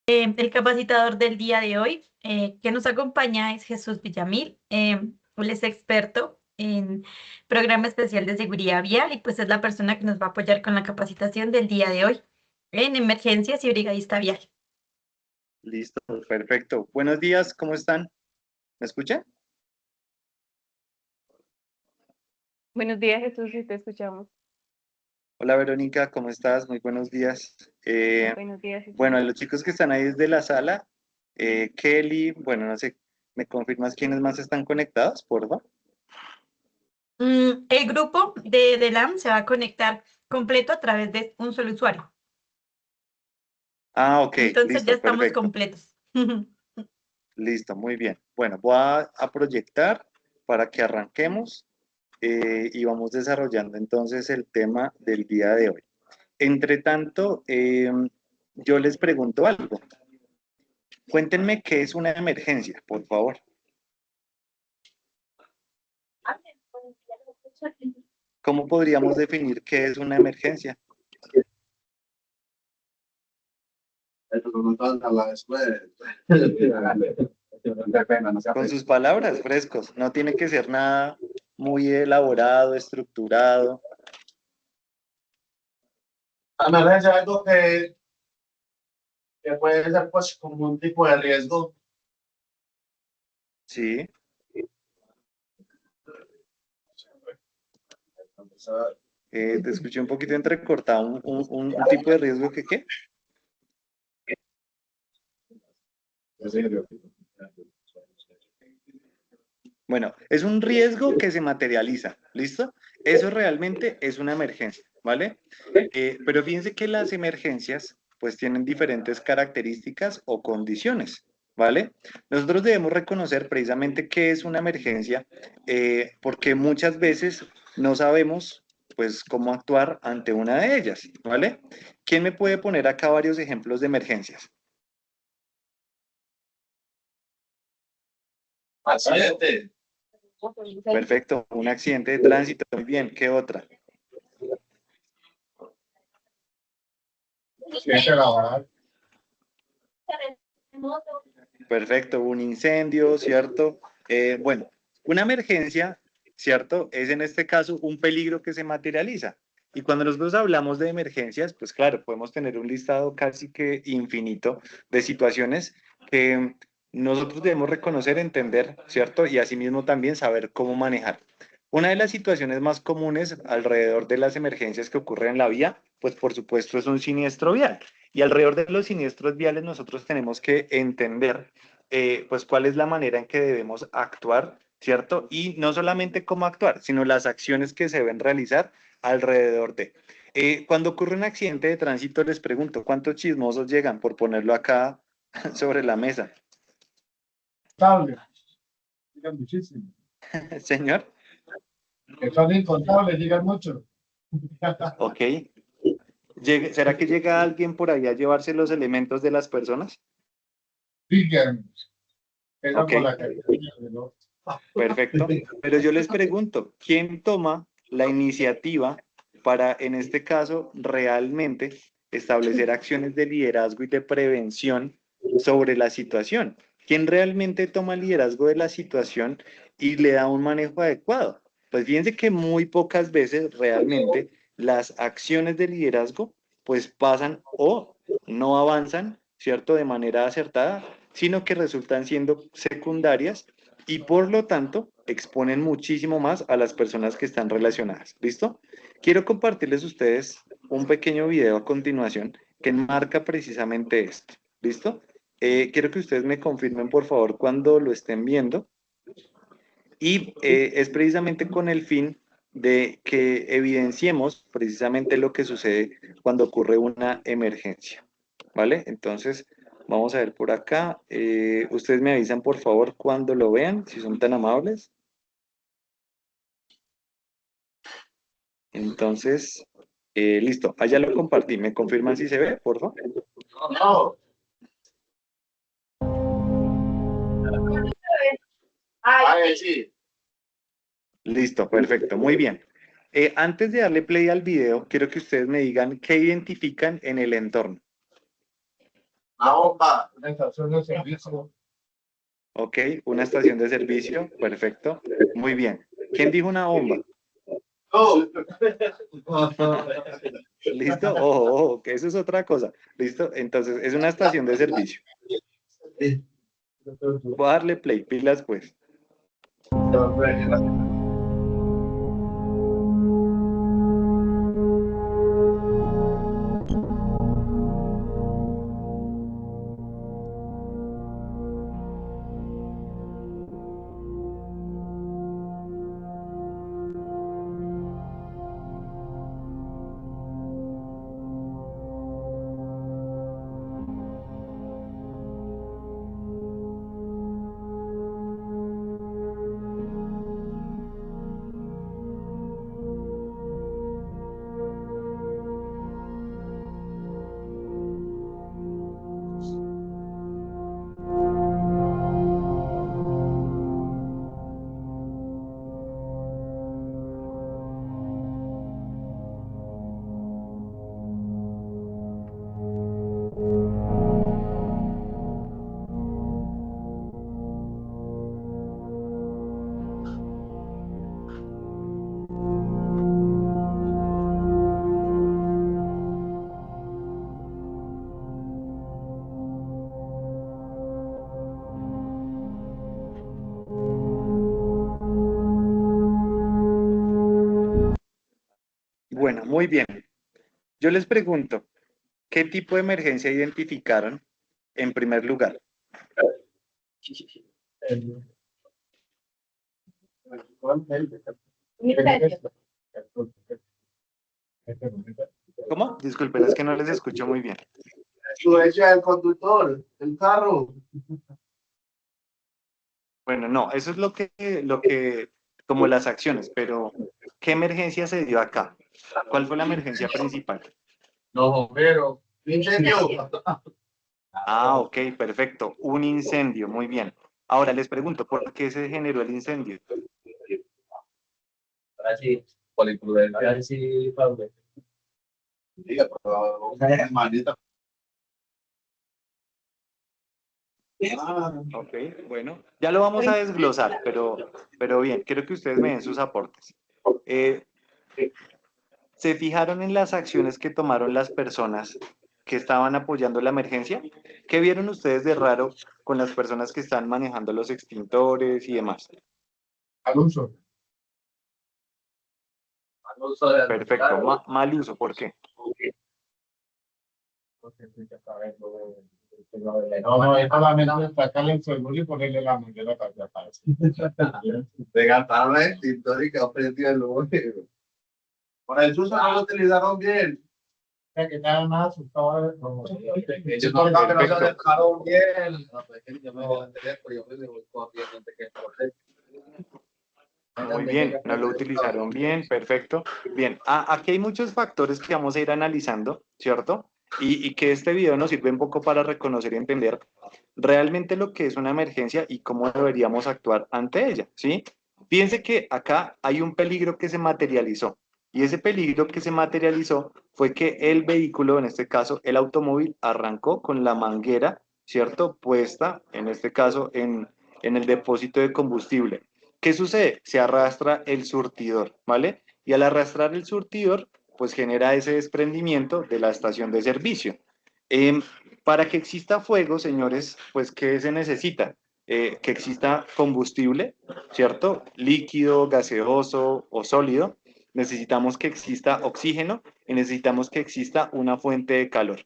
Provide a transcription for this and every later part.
El capacitador del día de hoy que nos acompaña es Jesús Villamil. Él es experto en programa especial de seguridad vial y pues es la persona que nos va a apoyar con la capacitación del día de hoy en emergencias y brigadista vial. Listo, perfecto. Buenos días, ¿cómo están? ¿Me escuchan? Buenos días, Jesús, si te escuchamos. Hola Verónica, ¿cómo estás? Muy buenos días. Buenos días, Bueno, Jesús. a los chicos que están ahí desde la sala, Kelly, bueno, no sé, ¿me confirmas quiénes más están conectados, por favor? El grupo de LAM se va a conectar completo a través de un solo usuario. Ah, ok, Entonces ya listo, estamos perfecto. completos. Listo, muy bien. Bueno, voy a proyectar para que arranquemos y vamos desarrollando entonces el tema del día de hoy. Entre tanto, yo les pregunto algo. Cuéntenme qué es una emergencia, por favor. ¿Cómo podríamos definir qué es una emergencia? Con sus palabras, frescos. No tiene que ser nada muy elaborado, estructurado. Emergencia es algo que puede ser pues como un tipo de riesgo. Sí. Te escuché un poquito entrecortado. ¿Un tipo de riesgo que qué? Bueno, es un riesgo que se materializa, ¿listo? Eso realmente es una emergencia, ¿vale? Pero fíjense que las emergencias pues tienen diferentes características o condiciones, ¿vale? Nosotros debemos reconocer precisamente qué es una emergencia porque muchas veces no sabemos pues cómo actuar ante una de ellas, ¿vale? ¿Quién me puede poner acá varios ejemplos de emergencias? Accidente. Perfecto, un accidente de tránsito, muy bien, ¿qué otra? Accidente laboral. Perfecto, un incendio, ¿cierto? Bueno, una emergencia, ¿cierto? Es en este caso un peligro que se materializa. Y cuando nosotros hablamos de emergencias, pues claro, podemos tener un listado casi que infinito de situaciones que nosotros debemos reconocer, entender, ¿cierto? Y asimismo también saber cómo manejar. Una de las situaciones más comunes alrededor de las emergencias que ocurren en la vía, pues por supuesto es un siniestro vial. Y alrededor de los siniestros viales nosotros tenemos que entender pues cuál es la manera en que debemos actuar, ¿cierto? Y no solamente cómo actuar, sino las acciones que se deben realizar alrededor de. Cuando ocurre un accidente de tránsito, les pregunto, ¿cuántos chismosos llegan por ponerlo acá sobre la mesa? Incontables. Digan muchísimo. Señor, Que son incontables, digan mucho. ok. ¿Será que llega alguien por ahí a llevarse los elementos de las personas? Digan. Esa Ok, por la que ¿no? perfecto. Pero yo les pregunto, ¿quién toma la iniciativa para, en este caso, realmente establecer acciones de liderazgo y de prevención sobre la situación? ¿Quién realmente toma el liderazgo de la situación y le da un manejo adecuado? Pues fíjense que muy pocas veces realmente las acciones de liderazgo pues pasan o no avanzan, ¿cierto? De manera acertada, sino que resultan siendo secundarias y por lo tanto exponen muchísimo más a las personas que están relacionadas. ¿Listo? Quiero compartirles a ustedes un pequeño video a continuación que enmarca precisamente esto. ¿Listo? Quiero que ustedes me confirmen por favor cuando lo estén viendo y es precisamente con el fin de que evidenciemos precisamente lo que sucede cuando ocurre una emergencia. ¿Vale? Entonces, vamos a ver por acá. Ustedes me avisan, por favor, cuando lo vean, si son tan amables. Entonces, listo. Allá lo compartí. ¿Me confirman si se ve, por favor? No. Ay, sí. Listo, perfecto. Muy bien. Antes de darle play al video, quiero que ustedes me digan qué identifican en el entorno. La bomba. Una estación de servicio. Ok, una estación de servicio, perfecto. Muy bien. ¿Quién dijo una bomba? No. ¿Listo? Ojo, ojo, que eso es otra cosa. ¿Listo? Entonces, es una estación de servicio. Voy a darle play, pilas pues. Bueno, muy bien. Yo les pregunto, ¿qué tipo de emergencia identificaron en primer lugar? ¿Cómo? Disculpen, es que no les escucho muy bien. Influencia del conductor, el carro. Bueno, no, eso es como las acciones, pero ¿qué emergencia se dio acá? ¿Cuál fue la emergencia principal? Los bomberos. Incendio. Ah, ok, perfecto. Un incendio, muy bien. Ahora les pregunto, ¿por qué se generó el incendio? Ahora sí, por imprudencia. Ahora sí, Pablo. Diga, pero, maldita. Ok, bueno, ya lo vamos a desglosar, pero bien, quiero que ustedes me den sus aportes. Eh, ¿Se fijaron en las acciones que tomaron las personas que estaban apoyando la emergencia? ¿Qué vieron ustedes de raro con las personas que están manejando los extintores y demás? Al uso. Al uso de Perfecto, mal uso, ¿por qué? No, no, es solamente sacarle el seguro y ponerle la manguera para que aparezca. Desgastaron la extintor y quedó prendido el humo. Por el uso no lo utilizaron bien. O sea, que estaban más asustados. Ellos no se dejaron bien. No, pues es que yo me voy a entender, pero yo me voy corriendo antes que correr. Muy bien, no lo utilizaron bien, perfecto. Bien, aquí hay muchos factores que vamos a ir analizando, ¿cierto? Y que este video nos sirve un poco para reconocer y entender realmente lo que es una emergencia y cómo deberíamos actuar ante ella, ¿sí? Fíjense que acá hay un peligro que se materializó y ese peligro que se materializó fue que el vehículo, en este caso el automóvil, arrancó con la manguera, ¿cierto? Puesta, en este caso, en el depósito de combustible. ¿Qué sucede? Se arrastra el surtidor, ¿vale? Y al arrastrar el surtidor, pues genera ese desprendimiento de la estación de servicio. Eh, para que exista fuego, señores, pues ¿qué se necesita? Que exista combustible, ¿cierto? Líquido, gaseoso o sólido. Necesitamos que exista oxígeno y necesitamos que exista una fuente de calor.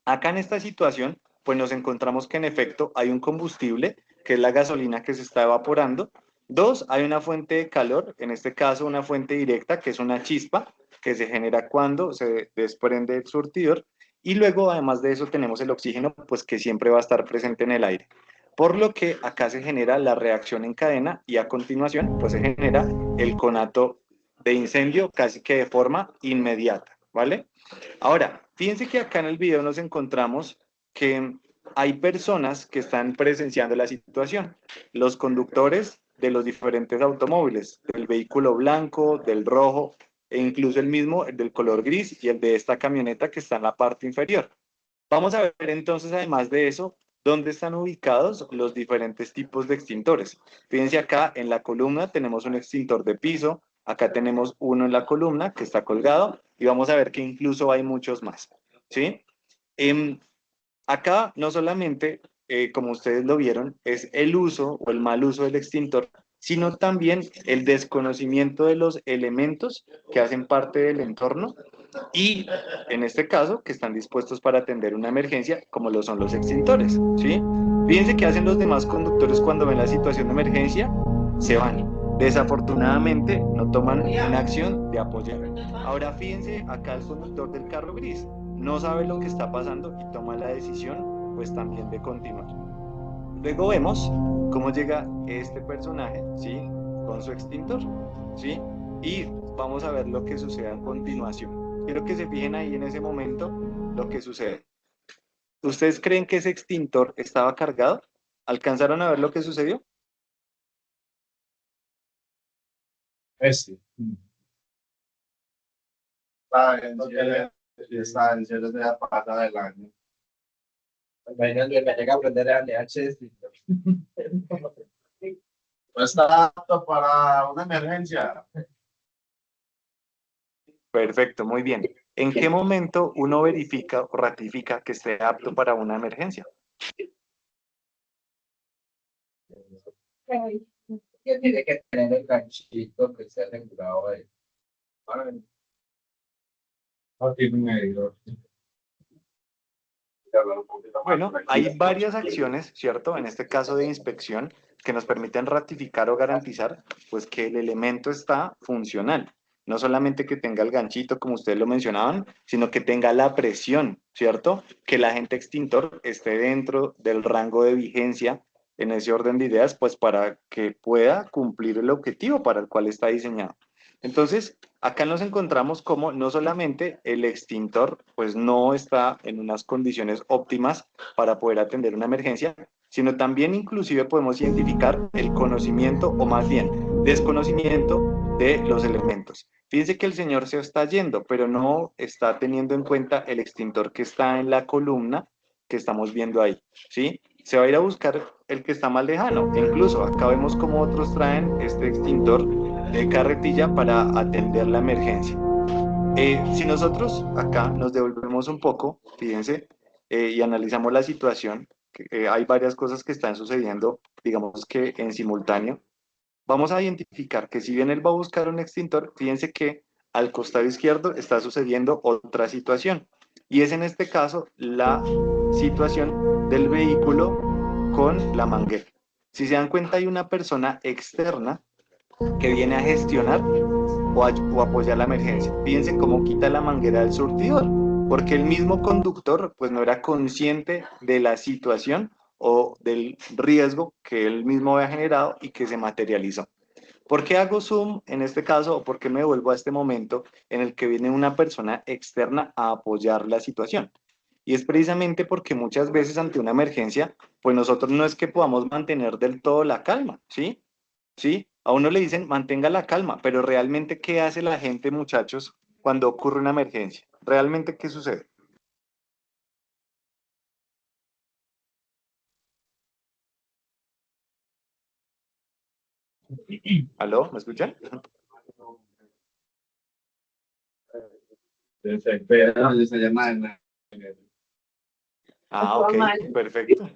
Acá en esta situación, pues nos encontramos que en efecto hay un combustible, que es la gasolina que se está evaporando. Dos, hay una fuente de calor, en este caso una fuente directa, que es una chispa que se genera cuando se desprende el surtidor. Y luego, además de eso, tenemos el oxígeno, pues que siempre va a estar presente en el aire. Por lo que acá se genera la reacción en cadena y a continuación, pues se genera el conato de incendio casi que de forma inmediata, ¿vale? Ahora, fíjense que acá en el video nos encontramos que hay personas que están presenciando la situación. Los conductores de los diferentes automóviles, del vehículo blanco, del rojo, e incluso el mismo, el del color gris y el de esta camioneta que está en la parte inferior. Vamos a ver entonces, además de eso, dónde están ubicados los diferentes tipos de extintores. Fíjense acá en la columna tenemos un extintor de piso, acá tenemos uno en la columna que está colgado y vamos a ver que incluso hay muchos más, ¿sí? Em, Acá no solamente, como ustedes lo vieron, es el uso o el mal uso del extintor, sino también el desconocimiento de los elementos que hacen parte del entorno y, en este caso, que están dispuestos para atender una emergencia, como lo son los extintores, ¿sí? Fíjense qué hacen los demás conductores cuando ven la situación de emergencia, se van. Desafortunadamente, no toman una acción de apoyar. Ahora fíjense acá el conductor del carro gris, no sabe lo que está pasando y toma la decisión, pues también de continuar. Luego vemos cómo llega este personaje, ¿sí? Con su extintor, ¿sí? Y vamos a ver lo que sucede a continuación. Quiero que se fijen ahí en ese momento lo que sucede. ¿Ustedes creen que ese extintor estaba cargado? ¿Alcanzaron a ver lo que sucedió? Ese. Está en cierre de la pata del año. Imagínate, me llega a aprender a LH. No está apto para una emergencia. Perfecto, muy bien. ¿En qué momento uno verifica o ratifica que esté apto para una emergencia? ¿Qué tiene que tener el ganchito que sea asegurado ahí? No tiene un medidor. Bueno, hay varias acciones, ¿cierto? En este caso de inspección, que nos permiten ratificar o garantizar, pues, que el elemento está funcional. No solamente que tenga el ganchito, como ustedes lo mencionaban, sino que tenga la presión, ¿cierto? Que el agente extintor esté dentro del rango de vigencia en ese orden de ideas, pues para que pueda cumplir el objetivo para el cual está diseñado. Entonces, acá nos encontramos como no solamente el extintor pues no está en unas condiciones óptimas para poder atender una emergencia, sino también inclusive podemos identificar el conocimiento o más bien desconocimiento de los elementos. Fíjense que el señor se está yendo, pero no está teniendo en cuenta el extintor que está en la columna que estamos viendo ahí, ¿sí? Se va a ir a buscar el que está más lejano. E incluso acá vemos como otros traen este extintor de carretilla para atender la emergencia. Si nosotros acá nos devolvemos un poco, fíjense, y analizamos la situación, hay varias cosas que están sucediendo, digamos que en simultáneo, vamos a identificar que si bien él va a buscar un extintor, fíjense que al costado izquierdo está sucediendo otra situación, y es en este caso la situación del vehículo con la manguera. Si se dan cuenta, hay una persona externa que viene a gestionar o apoyar la emergencia. Fíjense cómo quita la manguera del surtidor, porque el mismo conductor pues no era consciente de la situación o del riesgo que él mismo había generado y que se materializó. ¿Por qué hago zoom en este caso o por qué me vuelvo a este momento en el que viene una persona externa a apoyar la situación? Y es precisamente porque muchas veces ante una emergencia, pues nosotros no es que podamos mantener del todo la calma, ¿sí? ¿Sí? A uno le dicen mantenga la calma, pero realmente, ¿qué hace la gente, muchachos, cuando ocurre una emergencia? ¿Realmente qué sucede? ¿Aló? ¿Me escuchan? Desespera, se llama. Ah, ok, perfecto.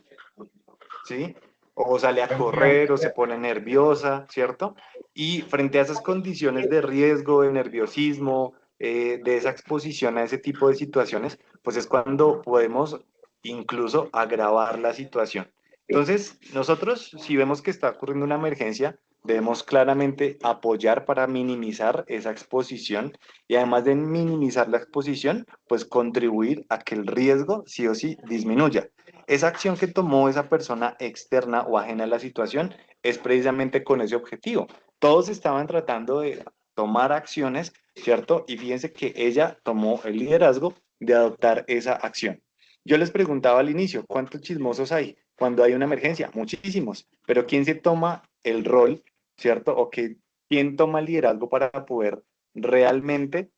¿Sí? O sale a correr o se pone nerviosa, ¿cierto? Y frente a esas condiciones de riesgo, de nerviosismo, de esa exposición a ese tipo de situaciones, pues es cuando podemos incluso agravar la situación. Entonces, nosotros, si vemos que está ocurriendo una emergencia, debemos claramente apoyar para minimizar esa exposición y además de minimizar la exposición, pues contribuir a que el riesgo sí o sí disminuya. Esa acción que tomó esa persona externa o ajena a la situación es precisamente con ese objetivo. Todos estaban tratando de tomar acciones, ¿cierto? Y fíjense que ella tomó el liderazgo de adoptar esa acción. Yo les preguntaba al inicio, ¿cuántos chismosos hay cuando hay una emergencia? Muchísimos, pero ¿quién se toma el rol, ¿cierto? O quién toma el liderazgo para poder realmente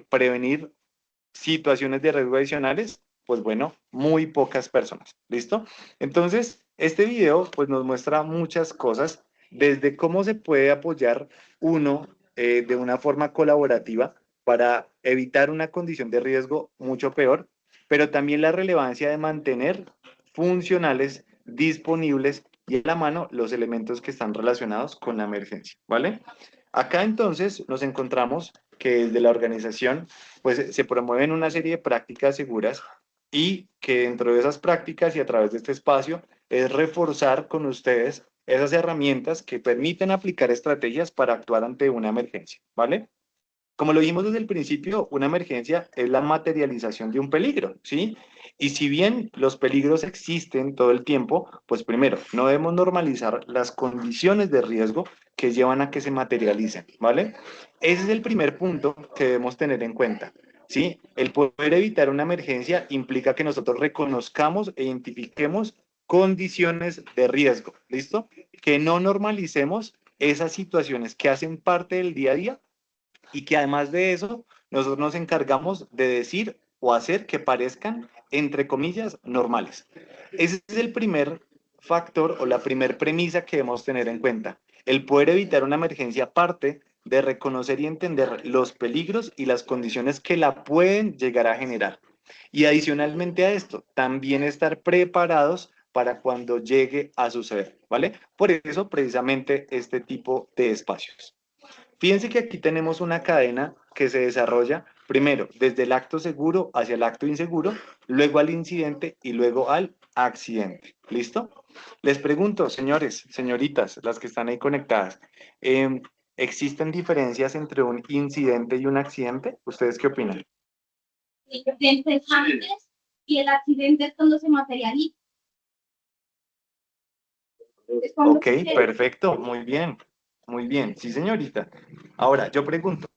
prevenir situaciones de riesgo adicionales? pues bueno, muy pocas personas. ¿Listo? Entonces, este video pues nos muestra muchas cosas, desde cómo se puede apoyar uno de una forma colaborativa para evitar una condición de riesgo mucho peor, pero también la relevancia de mantener funcionales, disponibles y en la mano los elementos que están relacionados con la emergencia, ¿vale? Acá entonces nos encontramos que desde la organización pues se promueven una serie de prácticas seguras y que dentro de esas prácticas y a través de este espacio es reforzar con ustedes esas herramientas que permiten aplicar estrategias para actuar ante una emergencia, ¿vale? Como lo dijimos desde el principio, una emergencia es la materialización de un peligro, ¿sí? Y si bien los peligros existen todo el tiempo, pues primero, no debemos normalizar las condiciones de riesgo que llevan a que se materialicen, ¿vale? Ese es el primer punto que debemos tener en cuenta, ¿sí? El poder evitar una emergencia implica que nosotros reconozcamos e identifiquemos condiciones de riesgo, ¿listo? Que no normalicemos esas situaciones que hacen parte del día a día y que además de eso, nosotros nos encargamos de decir o hacer que parezcan, entre comillas, normales. Ese es el primer factor o la primer premisa que debemos tener en cuenta. El poder evitar una emergencia parte de reconocer y entender los peligros y las condiciones que la pueden llegar a generar. Y adicionalmente a esto, también estar preparados para cuando llegue a suceder, ¿vale? Por eso, precisamente, este tipo de espacios. Fíjense que aquí tenemos una cadena que se desarrolla primero desde el acto seguro hacia el acto inseguro, luego al incidente y luego al accidente. ¿Listo? Les pregunto, señores, señoritas, las que están ahí conectadas, eh, ¿existen diferencias entre un incidente y un accidente? ¿Ustedes qué opinan? El incidente es antes y el accidente es cuando se materializa. Es cuando Ok, sucede. perfecto, muy bien, muy bien, sí señorita. Ahora, yo pregunto,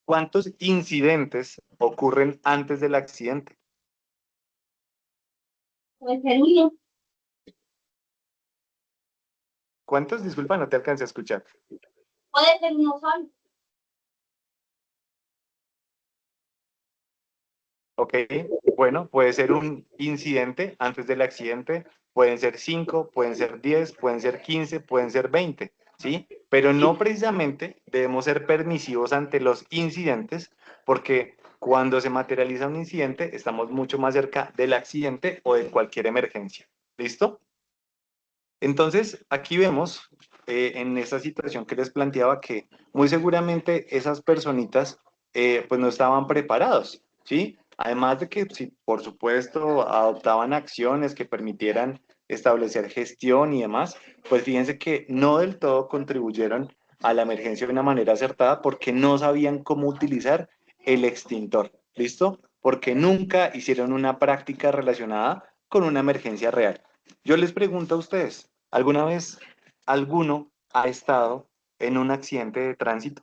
¿cuántos incidentes ocurren antes del accidente? Puede ser uno, ¿Cuántos? Disculpa, no te alcancé a escuchar. puede ser uno solo. Ok, bueno, puede ser un incidente antes del accidente, pueden ser 5, pueden ser 10, pueden ser 15, pueden ser 20, ¿sí? Pero no precisamente debemos ser permisivos ante los incidentes, porque cuando se materializa un incidente estamos mucho más cerca del accidente o de cualquier emergencia. ¿Listo? Entonces, aquí vemos en esta situación que les planteaba que muy seguramente esas personitas pues no estaban preparados, ¿sí? Además de que, sí, por supuesto, adoptaban acciones que permitieran establecer gestión y demás, pues fíjense que no del todo contribuyeron a la emergencia de una manera acertada porque no sabían cómo utilizar el extintor, ¿listo? Porque nunca hicieron una práctica relacionada con una emergencia real. Yo les pregunto a ustedes, ¿alguna vez alguno ha estado en un accidente de tránsito?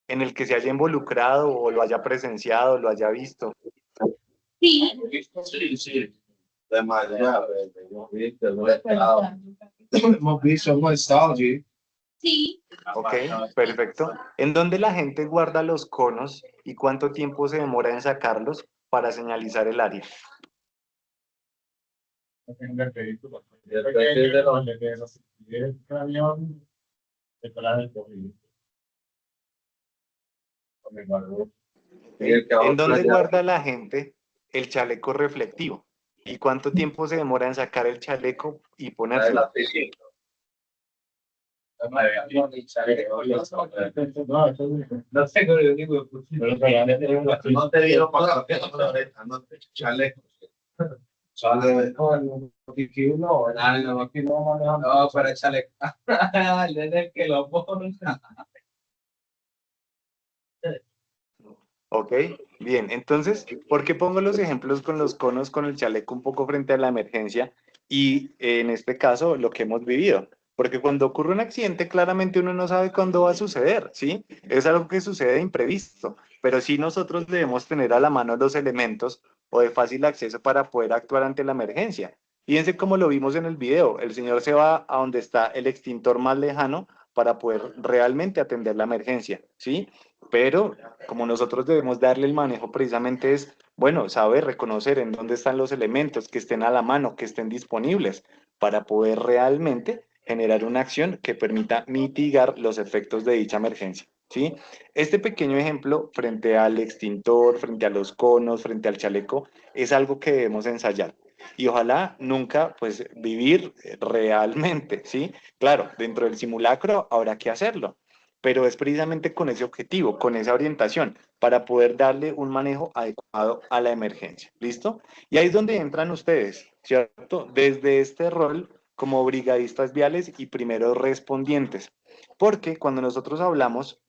En el que se haya involucrado o lo haya presenciado, lo haya visto. Sí, Sí, sí. Demasiado. Hemos visto, hemos estado, sí. sí. Ok, perfecto. ¿En dónde la gente guarda los conos y cuánto tiempo se demora en sacarlos para señalizar el área? ¿En dónde guarda la gente el chaleco reflectivo? ¿Y cuánto tiempo se demora en sacar el chaleco y ponérselo? No tengo ni digo, no te dieron para no te chaleco. No, para el chaleco. El que lo pone. Ok, bien. Entonces, ¿por qué pongo los ejemplos con los conos, con el chaleco un poco frente a la emergencia? Y en este caso, lo que hemos vivido. Porque cuando ocurre un accidente, claramente uno no sabe cuándo va a suceder, ¿sí? Es algo que sucede de imprevisto. Pero sí nosotros debemos tener a la mano los elementos o de fácil acceso para poder actuar ante la emergencia. Fíjense cómo lo vimos en el video. El señor se va a donde está el extintor más lejano para poder realmente atender la emergencia, ¿sí? Pero como nosotros debemos darle el manejo precisamente es, bueno, saber reconocer en dónde están los elementos que estén a la mano, que estén disponibles para poder realmente generar una acción que permita mitigar los efectos de dicha emergencia, ¿sí? Este pequeño ejemplo frente al extintor, frente a los conos, frente al chaleco, es algo que debemos ensayar. Y ojalá nunca, pues, vivir realmente, ¿sí? Claro, dentro del simulacro habrá que hacerlo, pero es precisamente con ese objetivo, con esa orientación, para poder darle un manejo adecuado a la emergencia. ¿Listo? Y ahí es donde entran ustedes, ¿cierto? Desde este rol como brigadistas viales y primeros respondientes. Porque cuando nosotros hablamos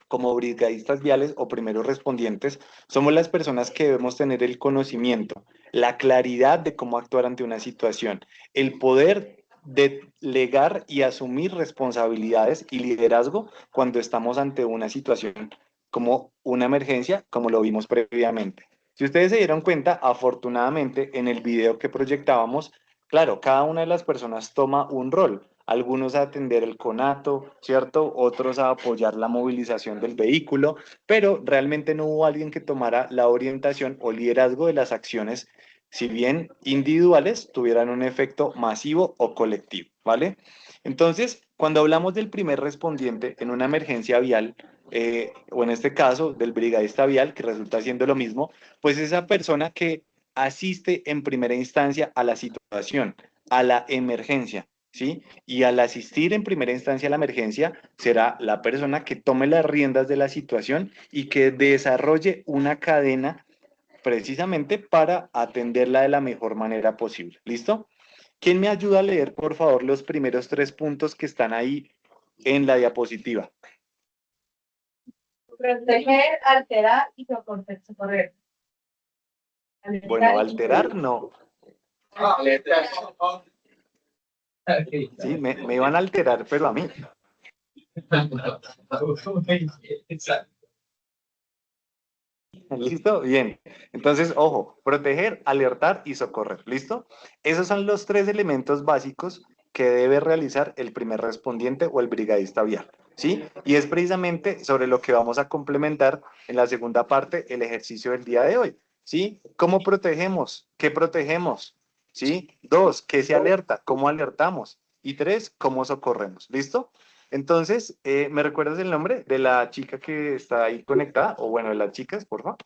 como brigadistas viales o primeros respondientes, somos las personas que debemos tener el conocimiento, la claridad de cómo actuar ante una situación, el poder delegar y asumir responsabilidades y liderazgo cuando estamos ante una situación como una emergencia, como lo vimos previamente. Si ustedes se dieron cuenta, afortunadamente en el video que proyectábamos, claro, cada una de las personas toma un rol, algunos a atender el conato, ¿cierto? Otros a apoyar la movilización del vehículo, pero realmente no hubo alguien que tomara la orientación o liderazgo de las acciones, si bien individuales, tuvieran un efecto masivo o colectivo, ¿vale? Entonces, cuando hablamos del primer respondiente en una emergencia vial, o en este caso del brigadista vial, que resulta siendo lo mismo, pues esa persona que asiste en primera instancia a la situación, a la emergencia, ¿sí? Y al asistir en primera instancia a la emergencia, será la persona que tome las riendas de la situación y que desarrolle una cadena precisamente para atenderla de la mejor manera posible. ¿Listo? ¿Quién me ayuda a leer, por favor, los primeros 3 puntos que están ahí en la diapositiva? Proteger, alterar y socorrer. Bueno, alterar no. Sí, me iban a alterar, pero a mí. ¿Listo? Bien. Entonces, ojo, proteger, alertar y socorrer. ¿Listo? Esos son los 3 elementos básicos que debe realizar el primer respondiente o el brigadista vial. ¿Sí? Y es precisamente sobre lo que vamos a complementar en la segunda parte el ejercicio del día de hoy. ¿Sí? ¿Cómo protegemos? ¿Qué protegemos? ¿Sí? 2, ¿qué se alerta? ¿Cómo alertamos? Y 3, ¿cómo socorremos? ¿Listo? Entonces, ¿me recuerdas el nombre de la chica que está ahí conectada? O bueno, de las chicas, por favor.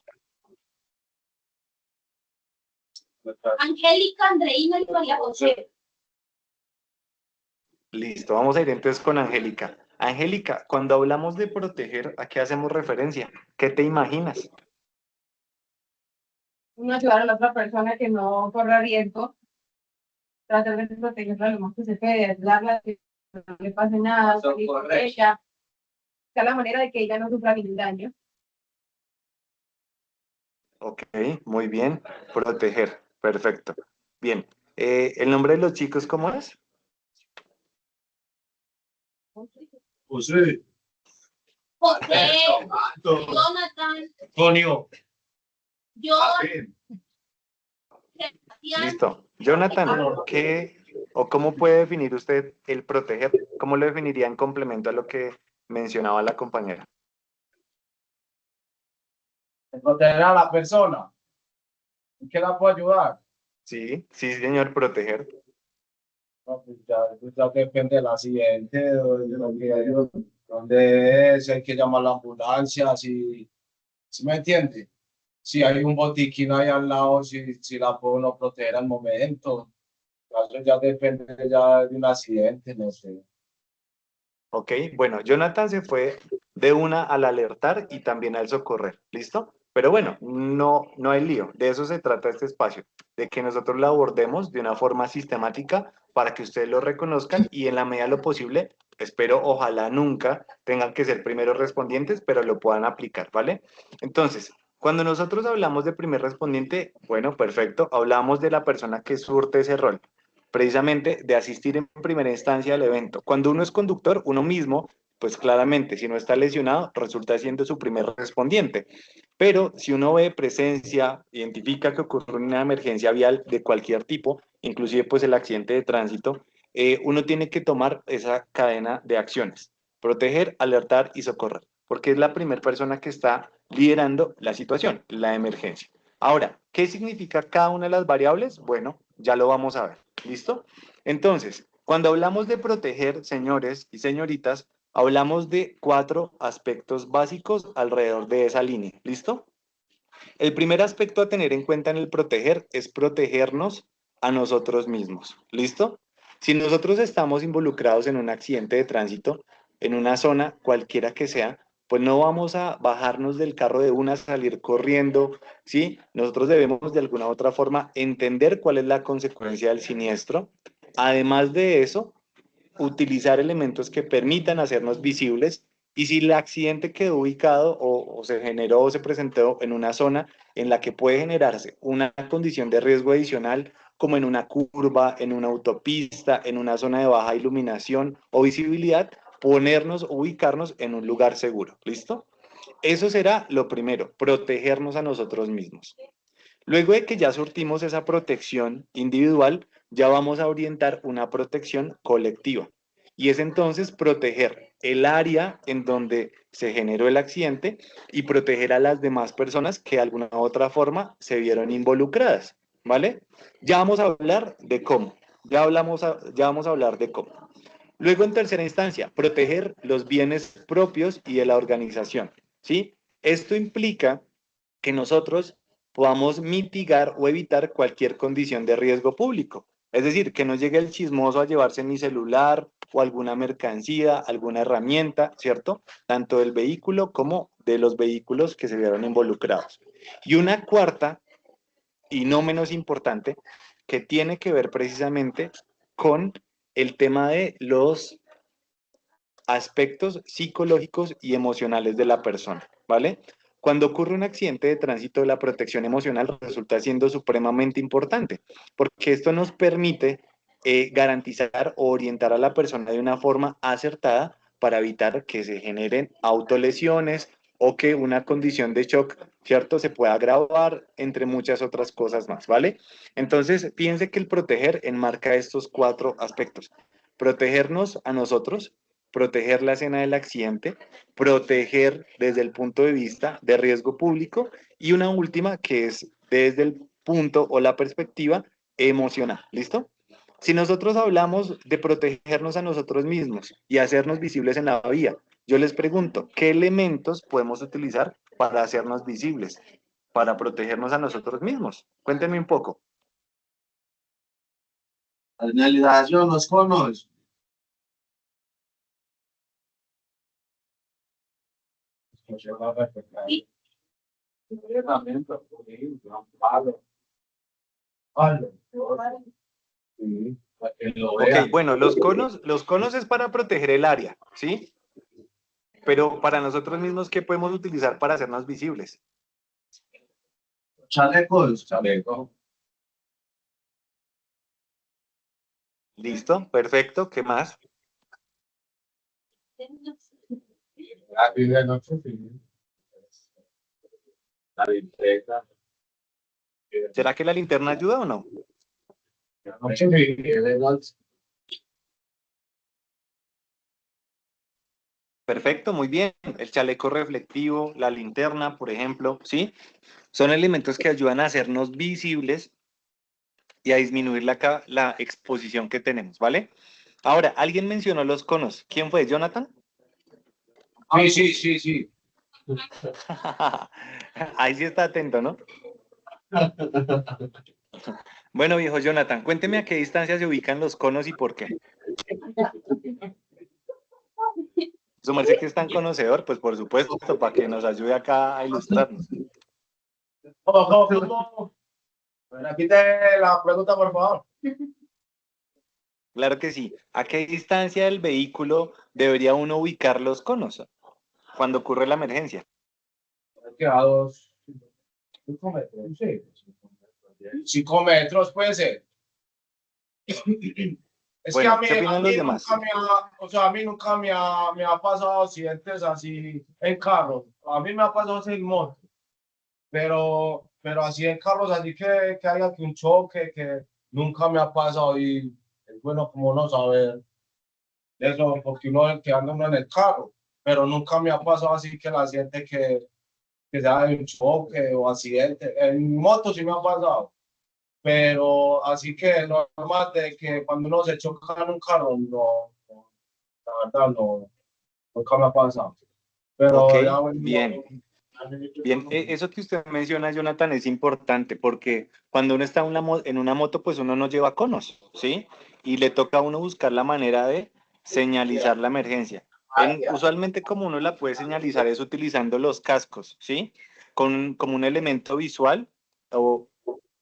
Angélica, Andreina y María José. Listo, vamos a ir entonces con Angélica. Angélica, cuando hablamos de proteger, ¿a qué hacemos referencia? ¿Qué te imaginas? Uno ayudar a la otra persona que no corra riesgo, tratar de protegerla lo más que se puede, ayudarla, que no le pase nada, salir con ella, sea la manera de que ella no sufra ningún daño. Ok, muy bien. Proteger, perfecto. Bien. ¿El nombre de los chicos cómo es? José. José, Jonathan, Antonio. John, Sebastián. Listo. Jonathan, ¿qué o cómo puede definir usted el proteger? ¿Cómo lo definiría en complemento a lo que mencionaba la compañera? Proteger a la persona. ¿En qué la puedo ayudar? Sí, sí, señor, proteger. No, pues ya depende del accidente, donde es, hay que llamar a la ambulancia, si me entiende. Si hay un botiquín ahí al lado, si la puedo no proteger al momento. Eso ya depende ya de un accidente, no sé. Ok, bueno, Jonathan se fue de una al alertar y también al socorrer, ¿listo? Pero bueno, no hay lío, de eso se trata este espacio, de que nosotros lo abordemos de una forma sistemática para que ustedes lo reconozcan y en la medida de lo posible, espero, ojalá nunca tengan que ser primeros respondientes, pero lo puedan aplicar, ¿vale? Entonces, cuando nosotros hablamos de primer respondiente, bueno, perfecto, hablamos de la persona que surte ese rol precisamente de asistir en primera instancia al evento. Cuando uno es conductor, uno mismo, pues claramente, si no está lesionado, resulta siendo su primer respondiente. Pero si uno ve presencia, identifica que ocurre una emergencia vial de cualquier tipo, inclusive pues el accidente de tránsito, uno tiene que tomar esa cadena de acciones. Proteger, alertar y socorrer, porque es la primera persona que está liderando la situación, la emergencia. Ahora, ¿qué significa cada una de las variables? Bueno, ya lo vamos a ver. ¿Listo? Entonces, cuando hablamos de proteger, señores y señoritas, hablamos de 4 aspectos básicos alrededor de esa línea. ¿Listo? El primer aspecto a tener en cuenta en el proteger es protegernos a nosotros mismos. ¿Listo? Si nosotros estamos involucrados en un accidente de tránsito, en una zona cualquiera que sea, pues no vamos a bajarnos del carro de una, salir corriendo, ¿sí? Nosotros debemos de alguna u otra forma entender cuál es la consecuencia del siniestro. Además de eso, utilizar elementos que permitan hacernos visibles y si el accidente quedó ubicado o se generó o se presentó en una zona en la que puede generarse una condición de riesgo adicional, como en una curva, en una autopista, en una zona de baja iluminación o visibilidad, ponernos, ubicarnos en un lugar seguro. ¿Listo? Eso será lo primero, protegernos a nosotros mismos. Luego de que ya surtimos esa protección individual, ya vamos a orientar una protección colectiva. Y es entonces proteger el área en donde se generó el accidente y proteger a las demás personas que de alguna u otra forma se vieron involucradas, ¿vale? Ya vamos a hablar de cómo. Ya vamos a hablar de cómo. Luego, en tercera instancia, proteger los bienes propios y de la organización, ¿sí? Esto implica que nosotros podamos mitigar o evitar cualquier condición de riesgo público. Es decir, que no llegue el chismoso a llevarse mi celular o alguna mercancía, alguna herramienta, ¿cierto? Tanto del vehículo como de los vehículos que se vieron involucrados. Y una cuarta, y no menos importante, que tiene que ver precisamente con el tema de los aspectos psicológicos y emocionales de la persona, ¿vale? Cuando ocurre un accidente de tránsito, la protección emocional resulta siendo supremamente importante, porque esto nos permite garantizar o orientar a la persona de una forma acertada para evitar que se generen autolesiones o que una condición de shock, ¿cierto?, se pueda agravar, entre muchas otras cosas más, ¿vale? Entonces, piense que el proteger enmarca estos 4 aspectos. Protegernos a nosotros, proteger la escena del accidente, proteger desde el punto de vista de riesgo público y una última que es desde el punto o la perspectiva emocional. ¿Listo? Si nosotros hablamos de protegernos a nosotros mismos y hacernos visibles en la vía, yo les pregunto, ¿qué elementos podemos utilizar para hacernos visibles, para protegernos a nosotros mismos? Cuéntenme un poco. La señalización, los conos. Ok, bueno, los conos es para proteger el área, ¿sí? Pero para nosotros mismos, ¿qué podemos utilizar para hacernos visibles? Chalecos, chaleco. ¿Listo? Perfecto. ¿Qué más? Aquí de noche, sí. La bicicleta. ¿Será que la linterna ayuda o no? De noche, sí. De noche. Perfecto, muy bien. El chaleco reflectivo, la linterna, por ejemplo, ¿sí? Son elementos que ayudan a hacernos visibles y a disminuir la exposición que tenemos, ¿vale? Ahora, alguien mencionó los conos. ¿Quién fue? ¿Jonathan? Sí. Ahí sí está atento, ¿no? Bueno, viejo Jonathan, cuénteme a qué distancia se ubican los conos y por qué. Su merced que es tan conocedor, pues por supuesto, para que nos ayude acá a ilustrarnos. ¿Cómo? Repite la pregunta, por favor. Claro que sí. ¿A qué distancia del vehículo debería uno ubicar los conos cuando ocurre la emergencia? A 5 metros, sí. 5 metros puede ser. Es Bueno, que ¿qué opinan los demás? a mí nunca me ha pasado accidentes así en carro. A mí me ha pasado así en moto. Pero así en carros, así que haya un choque que nunca me ha pasado y es bueno como no saber. eso, porque uno que anda uno en el carro, pero nunca me ha pasado así que la siente que sea de un choque o accidente. En moto sí me ha pasado, pero así que normal de que cuando uno se choca en un carro, la verdad no, nunca me ha pasado. Ok, Pero ya bueno, bien. Bien, eso que usted menciona, Jonathan, es importante porque cuando uno está en una moto, pues uno no lleva conos, ¿sí? Y le toca a uno buscar la manera de señalizar la emergencia. Usualmente como uno la puede señalizar es utilizando los cascos, ¿sí? Como un elemento visual o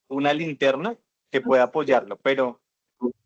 una linterna que pueda apoyarlo, pero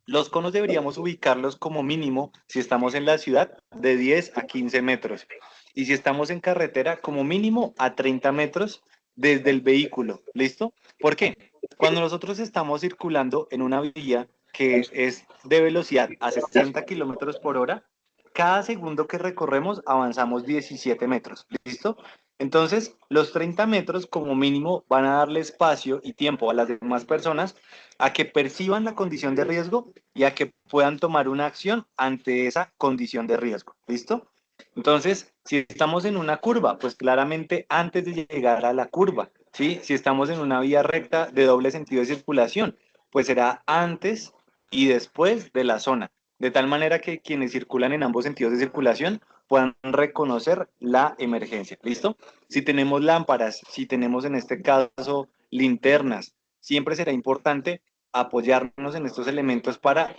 los conos deberíamos ubicarlos como mínimo, si estamos en la ciudad, de 10 a 15 metros. Y si estamos en carretera, como mínimo a 30 metros desde el vehículo. ¿Listo? ¿Por qué? Cuando nosotros estamos circulando en una vía que es de velocidad a 60 kilómetros por hora, cada segundo que recorremos avanzamos 17 metros. ¿Listo? Entonces, los 30 metros como mínimo van a darle espacio y tiempo a las demás personas a que perciban la condición de riesgo y a que puedan tomar una acción ante esa condición de riesgo. ¿Listo? Entonces, si estamos en una curva, pues claramente antes de llegar a la curva, ¿sí? Si estamos en una vía recta de doble sentido de circulación, pues será antes y después de la zona, de tal manera que quienes circulan en ambos sentidos de circulación puedan reconocer la emergencia. ¿Listo? Si tenemos lámparas, si tenemos en este caso linternas, siempre será importante apoyarnos en estos elementos para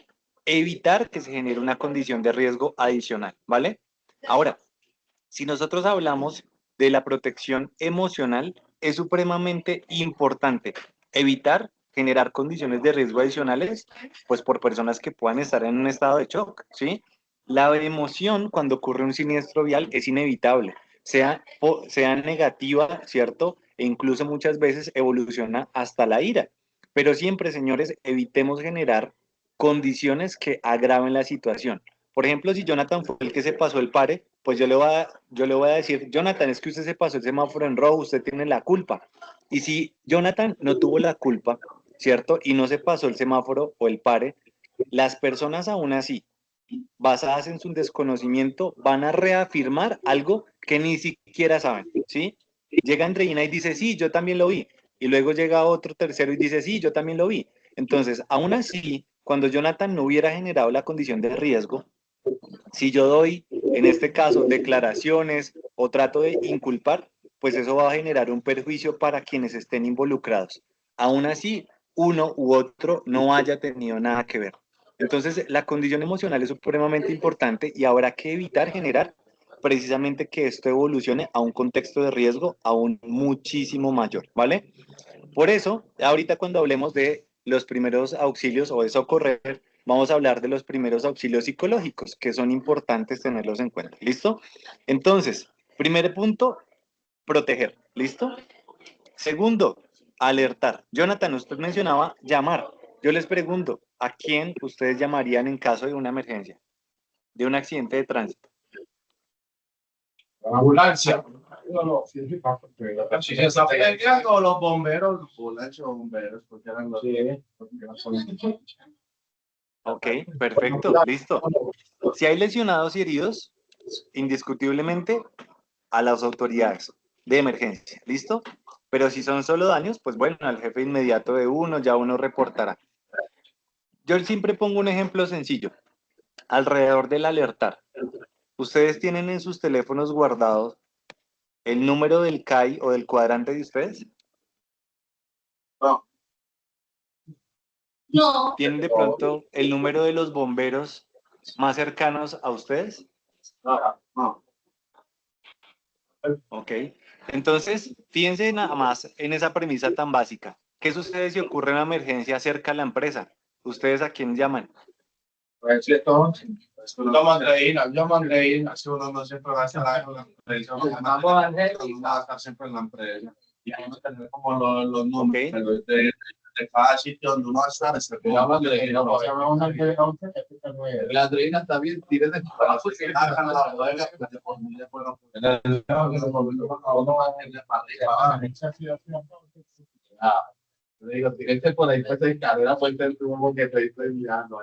evitar que se genere una condición de riesgo adicional, ¿vale? Ahora, si nosotros hablamos de la protección emocional, es supremamente importante evitar generar condiciones de riesgo adicionales, pues por personas que puedan estar en un estado de shock, ¿sí? La emoción cuando ocurre un siniestro vial es inevitable, sea negativa, ¿cierto? E incluso muchas veces evoluciona hasta la ira. Pero siempre, señores, evitemos generar condiciones que agraven la situación. Por ejemplo, si Jonathan fue el que se pasó el pare, pues yo le voy a decir, Jonathan, es que usted se pasó el semáforo en rojo, usted tiene la culpa. Y si Jonathan no tuvo la culpa, ¿cierto? Y no se pasó el semáforo o el pare, las personas aún así, basadas en su desconocimiento, van a reafirmar algo que ni siquiera saben, ¿sí? Llega Andreina y dice, sí, yo también lo vi. Y luego llega otro tercero y dice, sí, yo también lo vi. Entonces, aún así, cuando Jonathan no hubiera generado la condición de riesgo, si yo doy, en este caso, declaraciones o trato de inculpar, pues eso va a generar un perjuicio para quienes estén involucrados. Aún así, uno u otro no haya tenido nada que ver. Entonces, la condición emocional es supremamente importante y habrá que evitar generar precisamente que esto evolucione a un contexto de riesgo aún muchísimo mayor, ¿vale? Por eso, ahorita cuando hablemos de los primeros auxilios o de socorrer, vamos a hablar de los primeros auxilios psicológicos, que son importantes tenerlos en cuenta. ¿Listo? Entonces, primer punto, proteger. ¿Listo? Segundo, alertar. Jonathan, usted mencionaba llamar. Yo les pregunto, ¿a quién ustedes llamarían en caso de una emergencia, de un accidente de tránsito? la ambulancia. No, sí, sí, si se está peleando los bomberos, Ambulancia o bomberos, porque eran los. sí. Ok, perfecto, listo. Si hay lesionados y heridos, indiscutiblemente a las autoridades de emergencia, ¿listo? Pero si son solo daños, pues bueno, al jefe inmediato de uno, ya uno reportará. Yo siempre pongo un ejemplo sencillo, alrededor del alertar. ¿Ustedes tienen en sus teléfonos guardados el número del CAI o del cuadrante de ustedes? No, No, ¿Tienen de pronto el número de los bomberos más cercanos a ustedes? no. Ok. Entonces, fíjense nada más en esa premisa tan básica. ¿Qué sucede si ocurre una emergencia cerca a la empresa? ¿Ustedes a quién llaman? Pues esto, llama a Andreina. Si uno no siempre va a estar en la empresa, uno va a estar siempre en la empresa. Y hay que tener como los números de cada sitio donde uno va a estar. Llama a Andreina. La Andreina también tiene de la bodega. Le digo, tírate por ahí, pues en carrera, pues te tuvo que te estoy enviando.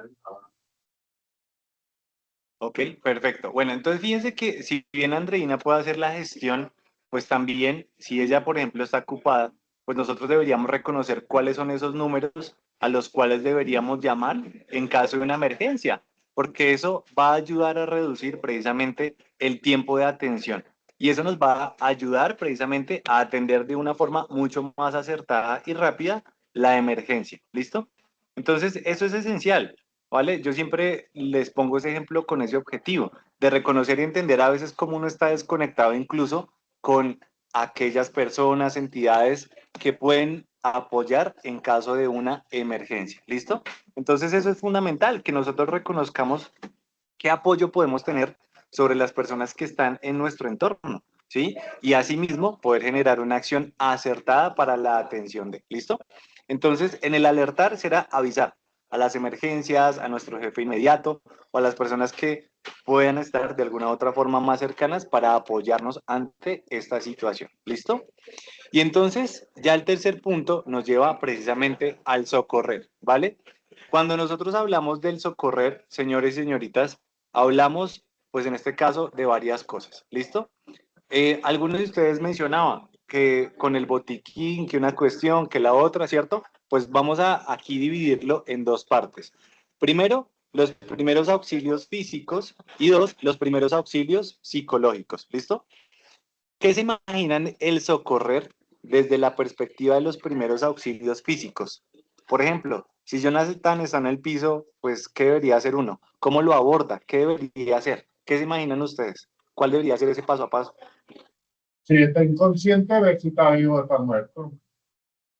Ok, perfecto. Bueno, entonces fíjense que si bien Andreina puede hacer la gestión, pues también si ella, por ejemplo, está ocupada, pues nosotros deberíamos reconocer cuáles son esos números a los cuales deberíamos llamar en caso de una emergencia, porque eso va a ayudar a reducir precisamente el tiempo de atención y eso nos va a ayudar precisamente a atender de una forma mucho más acertada y rápida la emergencia. ¿Listo? Entonces, eso es esencial. ¿Vale? Yo siempre les pongo ese ejemplo con ese objetivo, de reconocer y entender a veces cómo uno está desconectado incluso con aquellas personas, entidades que pueden apoyar en caso de una emergencia. ¿Listo? Entonces eso es fundamental, que nosotros reconozcamos qué apoyo podemos tener sobre las personas que están en nuestro entorno, ¿sí? Y asimismo poder generar una acción acertada para la atención de, ¿listo? Entonces, en el alertar será avisar a las emergencias, a nuestro jefe inmediato o a las personas que puedan estar de alguna u otra forma más cercanas para apoyarnos ante esta situación, ¿listo? Y entonces, ya el tercer punto nos lleva precisamente al socorrer, ¿vale? Cuando nosotros hablamos del socorrer, señores y señoritas, hablamos, pues en este caso, de varias cosas, ¿listo? Algunos de ustedes mencionaban que con el botiquín, que una cuestión, que la otra, ¿cierto? Pues vamos a aquí dividirlo en dos partes. Primero, los primeros auxilios físicos y dos, los primeros auxilios psicológicos, ¿listo? ¿Qué se imaginan el socorrer desde la perspectiva de los primeros auxilios físicos? Por ejemplo, si Jonathan está en el piso, pues, ¿qué debería hacer uno? ¿Cómo lo aborda? ¿Qué debería hacer? ¿Qué se imaginan ustedes? ¿Cuál debería ser ese paso a paso? Si está inconsciente, ver si está vivo o está muerto.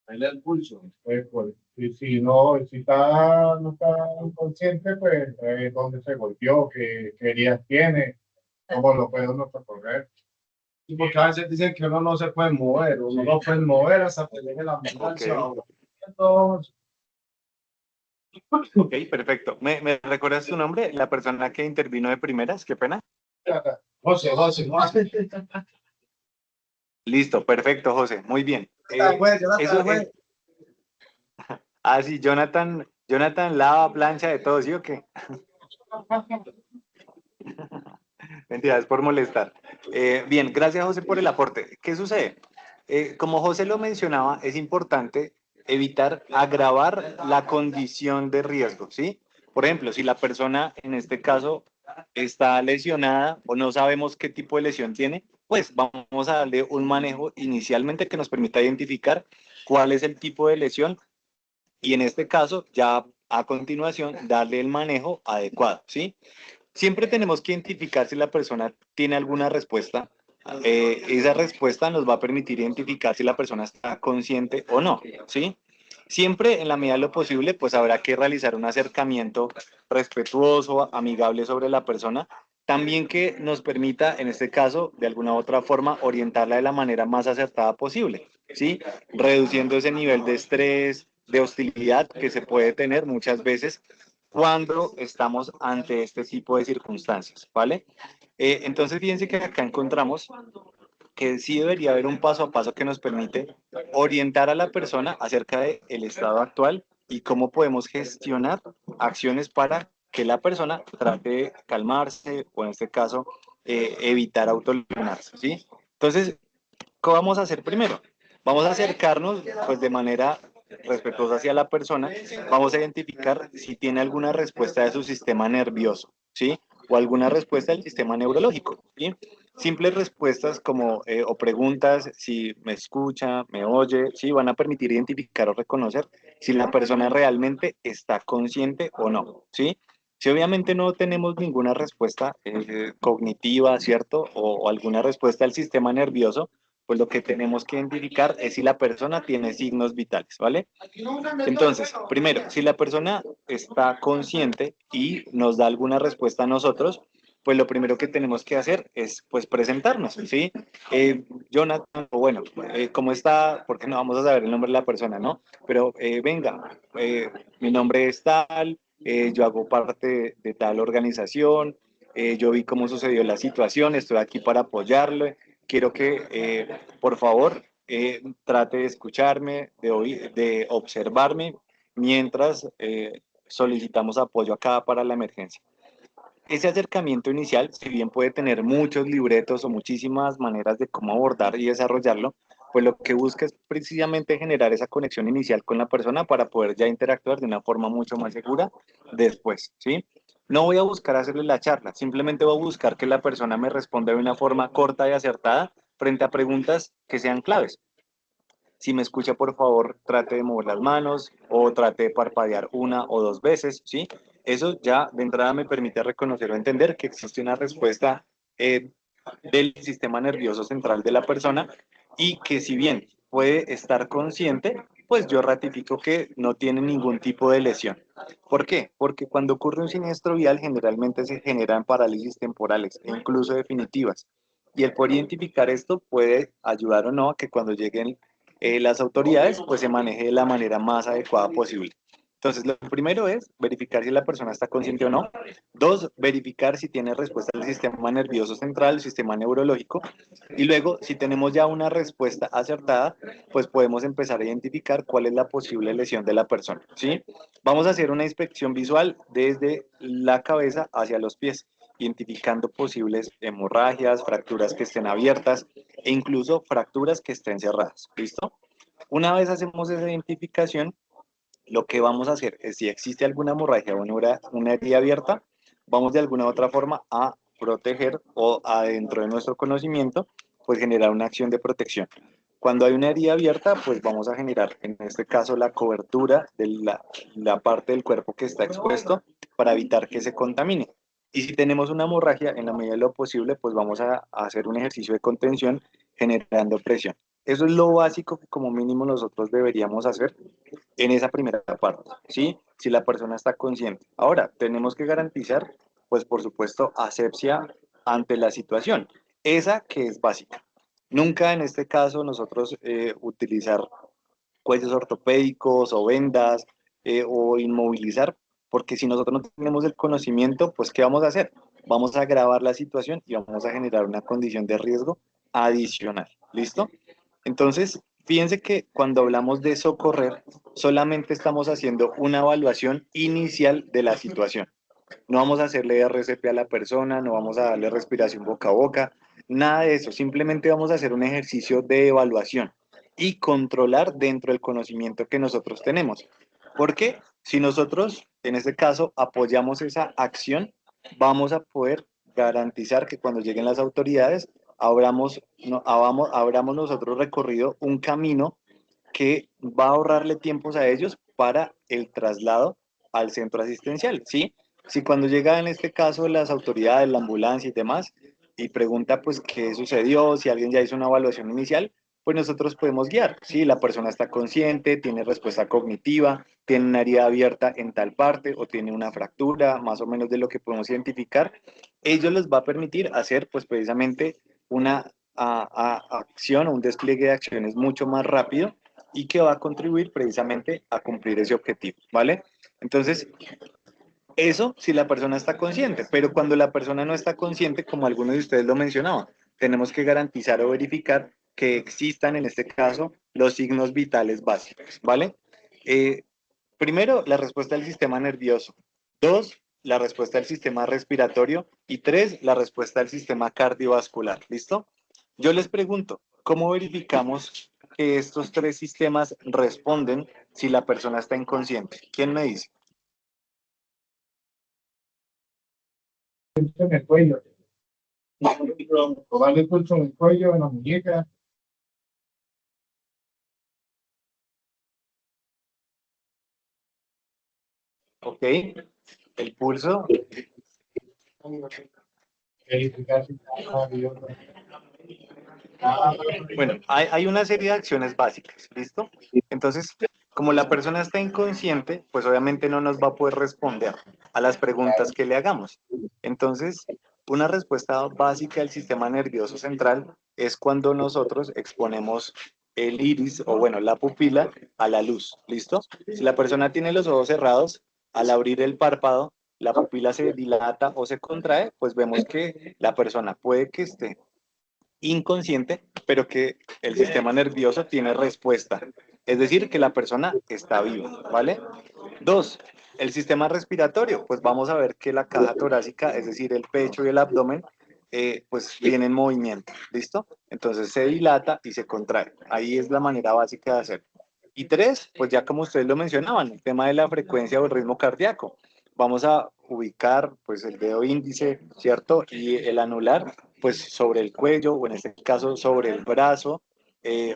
Ahí le da el pulso. Pues, y si no, si está, no está inconsciente, pues dónde se golpeó, qué heridas tiene, cómo lo puede uno socorrer. Y porque a veces dicen que uno no se puede mover, uno no puede mover hasta que llegue la ambulancia. Ok. Entonces, Ok, perfecto. ¿Me recuerdas tu nombre? La persona que intervino de primeras, qué pena. José, José, José. Listo, perfecto, José. Muy bien. Eso es. Ah, sí, Jonathan lava, plancha de todo, ¿sí o qué? Mentira, es por molestar. Bien, gracias José por el aporte. ¿Qué sucede? Como José lo mencionaba, es importante evitar agravar la condición de riesgo, ¿sí? Por ejemplo, si la persona en este caso está lesionada o no sabemos qué tipo de lesión tiene, pues vamos a darle un manejo inicialmente que nos permita identificar cuál es el tipo de lesión y en este caso ya a continuación darle el manejo adecuado, ¿sí? Siempre tenemos que identificar si la persona tiene alguna respuesta. Esa respuesta nos va a permitir identificar si la persona está consciente o no, ¿sí? Siempre, en la medida de lo posible, pues habrá que realizar un acercamiento respetuoso, amigable sobre la persona, también que nos permita, en este caso, de alguna u otra forma, orientarla de la manera más acertada posible, ¿sí? Reduciendo ese nivel de estrés, de hostilidad que se puede tener muchas veces cuando estamos ante este tipo de circunstancias, ¿vale? Entonces, fíjense que acá encontramos que sí debería haber un paso a paso que nos permite orientar a la persona acerca del estado actual y cómo podemos gestionar acciones para que la persona trate de calmarse o en este caso evitar autolesionarse, ¿sí? Entonces, ¿qué vamos a hacer primero? Vamos a acercarnos pues de manera respetuosa hacia la persona, vamos a identificar si tiene alguna respuesta de su sistema nervioso, ¿sí? O alguna respuesta del sistema neurológico, ¿sí? Simples respuestas como o preguntas, si me escucha, me oye, ¿sí? Van a permitir identificar o reconocer si la persona realmente está consciente o no, ¿sí? Si obviamente no tenemos ninguna respuesta cognitiva, ¿cierto? O alguna respuesta del sistema nervioso, pues lo que tenemos que identificar es si la persona tiene signos vitales, ¿vale? Entonces, primero, si la persona está consciente y nos da alguna respuesta a nosotros, pues lo primero que tenemos que hacer es, pues, presentarnos, ¿sí? Jonathan, o bueno, ¿cómo está? Porque no vamos a saber el nombre de la persona, ¿no? Pero venga, mi nombre es tal, yo hago parte de tal organización, yo vi cómo sucedió la situación, estoy aquí para apoyarle, quiero que, por favor, trate de escucharme, de observarme, mientras solicitamos apoyo acá para la emergencia. ese acercamiento inicial, si bien puede tener muchos libretos o muchísimas maneras de cómo abordar y desarrollarlo, pues lo que busca es precisamente generar esa conexión inicial con la persona para poder ya interactuar de una forma mucho más segura después, ¿sí? No voy a buscar hacerle la charla, simplemente voy a buscar que la persona me responda de una forma corta y acertada frente a preguntas que sean claves. Si me escucha, por favor, trate de mover las manos o trate de parpadear una o dos veces, ¿sí? Eso ya de entrada me permite reconocer o entender que existe una respuesta del sistema nervioso central de la persona y que si bien puede estar consciente, pues yo ratifico que no tiene ningún tipo de lesión. ¿Por qué? Porque cuando ocurre un siniestro vial generalmente se generan parálisis temporales e incluso definitivas. Y el poder identificar esto puede ayudar o no a que cuando lleguen las autoridades, pues se maneje de la manera más adecuada posible. Entonces, lo primero es verificar si la persona está consciente o no. Dos, verificar si tiene respuesta al sistema nervioso central, el sistema neurológico. Y luego, si tenemos ya una respuesta acertada, pues podemos empezar a identificar cuál es la posible lesión de la persona, ¿sí? Vamos a hacer una inspección visual desde la cabeza hacia los pies, identificando posibles hemorragias, fracturas que estén abiertas e incluso fracturas que estén cerradas. ¿Listo? Una vez hacemos esa identificación, lo que vamos a hacer es, si existe alguna hemorragia o una herida abierta, vamos de alguna u otra forma a proteger o adentro de nuestro conocimiento, pues generar una acción de protección. Cuando hay una herida abierta, pues vamos a generar, en este caso, la cobertura de la parte del cuerpo que está expuesto para evitar que se contamine. Y si tenemos una hemorragia, en la medida de lo posible, pues vamos a hacer un ejercicio de contención generando presión. Eso es lo básico que como mínimo nosotros deberíamos hacer en esa primera parte, ¿sí? Si la persona está consciente. Ahora, tenemos que garantizar, pues por supuesto, asepsia ante la situación. Esa que es básica. Nunca en este caso nosotros utilizar cuellos ortopédicos o vendas o inmovilizar, porque si nosotros no tenemos el conocimiento, pues ¿qué vamos a hacer? Vamos a agravar la situación y vamos a generar una condición de riesgo adicional. ¿Listo? Entonces, fíjense que cuando hablamos de socorrer, solamente estamos haciendo una evaluación inicial de la situación. No vamos a hacerle RCP a la persona, no vamos a darle respiración boca a boca, nada de eso. Simplemente vamos a hacer un ejercicio de evaluación y controlar dentro del conocimiento que nosotros tenemos. Porque si nosotros, en este caso, apoyamos esa acción, vamos a poder garantizar que cuando lleguen las autoridades, abramos nosotros recorrido un camino que va a ahorrarle tiempos a ellos para el traslado al centro asistencial, ¿sí? Si cuando llega en este caso las autoridades, la ambulancia y demás, y pregunta pues qué sucedió, si alguien ya hizo una evaluación inicial, pues nosotros podemos guiar, ¿sí? La persona está consciente, tiene respuesta cognitiva, tiene una herida abierta en tal parte o tiene una fractura, más o menos de lo que podemos identificar, ello les va a permitir hacer pues precisamente una acción o un despliegue de acciones mucho más rápido y que va a contribuir precisamente a cumplir ese objetivo, ¿vale? Entonces, eso si la persona está consciente, pero cuando la persona no está consciente, como algunos de ustedes lo mencionaban, tenemos que garantizar o verificar que existan, en este caso, los signos vitales básicos, ¿vale? Eh, Primero, la respuesta del sistema nervioso. Dos, la respuesta del sistema respiratorio. Y tres, la respuesta del sistema cardiovascular. ¿Listo? Yo les pregunto, ¿cómo verificamos que estos tres sistemas responden si la persona está inconsciente? ¿Quién me dice? En el cuello. Darle pulso en el cuello, en la muñeca. ¿Ok? El pulso. Verificar si está abierto. Bueno, hay una serie de acciones básicas, ¿listo? Entonces, como la persona está inconsciente, pues obviamente no nos va a poder responder a las preguntas que le hagamos. Entonces, una respuesta básica del sistema nervioso central es cuando nosotros exponemos el iris o bueno, la pupila a la luz, ¿listo? Si la persona tiene los ojos cerrados, al abrir el párpado, la pupila se dilata o se contrae, pues vemos que la persona puede que esté inconsciente, pero que el sistema nervioso tiene respuesta. Es decir, que la persona está viva, ¿vale? Dos, El sistema respiratorio, pues vamos a ver que la caja torácica, es decir, el pecho y el abdomen, pues viene en movimiento, ¿listo? Entonces se dilata y se contrae. Ahí es la manera básica de hacerlo. Y tres, pues ya como ustedes lo mencionaban, el tema de la frecuencia o el ritmo cardíaco. Vamos a ubicar pues el dedo índice, ¿cierto? Y el anular, pues sobre el cuello o en este caso sobre el brazo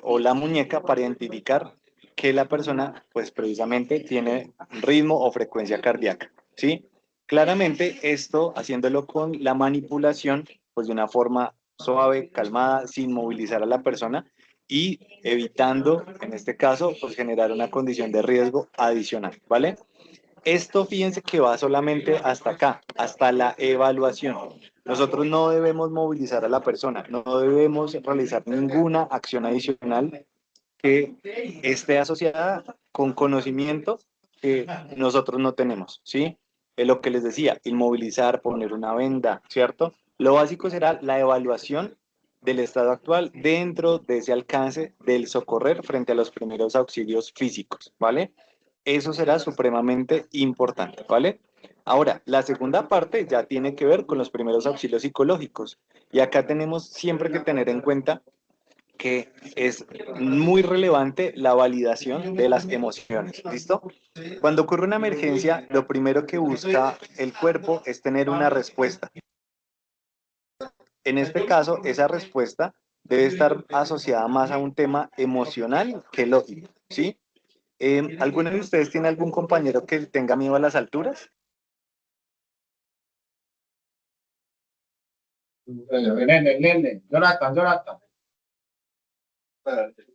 o la muñeca para identificar que la persona pues precisamente tiene ritmo o frecuencia cardíaca, ¿sí? Claramente esto haciéndolo con la manipulación pues de una forma suave, calmada, sin movilizar a la persona y evitando, en este caso, pues generar una condición de riesgo adicional, ¿vale? Esto fíjense que va solamente hasta acá, hasta la evaluación. Nosotros no debemos movilizar a la persona, no debemos realizar ninguna acción adicional que esté asociada con conocimiento que nosotros no tenemos, ¿sí? Es lo que les decía, inmovilizar, poner una venda, ¿cierto? Lo básico será la evaluación del estado actual dentro de ese alcance del socorrer frente a los primeros auxilios físicos, ¿vale? Eso será supremamente importante, ¿vale? Ahora, la segunda parte ya tiene que ver con los primeros auxilios psicológicos. Y acá tenemos siempre que tener en cuenta que es muy relevante la validación de las emociones, ¿listo? Cuando ocurre una emergencia, lo primero que busca el cuerpo es tener una respuesta. En este caso, esa respuesta debe estar asociada más a un tema emocional que lógico, ¿sí? ¿Alguno de ustedes tiene algún compañero que tenga miedo a las alturas? Nene, Jonathan.